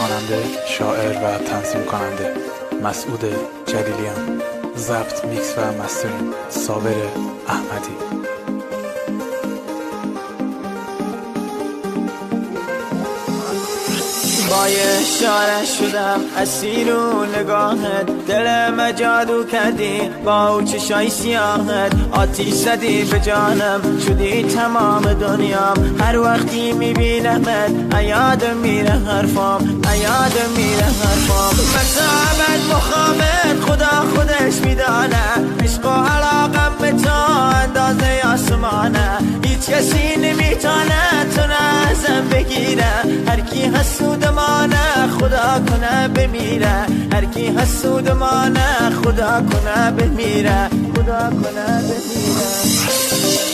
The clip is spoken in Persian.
خواننده، شاعر و تنظیم کننده مسعود جلیلیان. ضبط، میکس و مسترینگ صابر احمدی. با یه اشاره شدم اسیر و نگاهت، دل ما جادو کردی با او چشای سیاهت، آتیش زدی به جانم شدی تمام دنیام، هر وقتی میبینمت ایادم میره حرفام، ایادم میره حرفام. مثل مخامت خدا خودش میدانه، عشق و علاقم به تو اندازه آسمانه، هیچ کسی نمیتونه تو ازم بگیره، هر کی حسود مانه خدا کنه بمیره، هر کی حسود مانه خدا کنه بمیره، خدا کنه بمیره.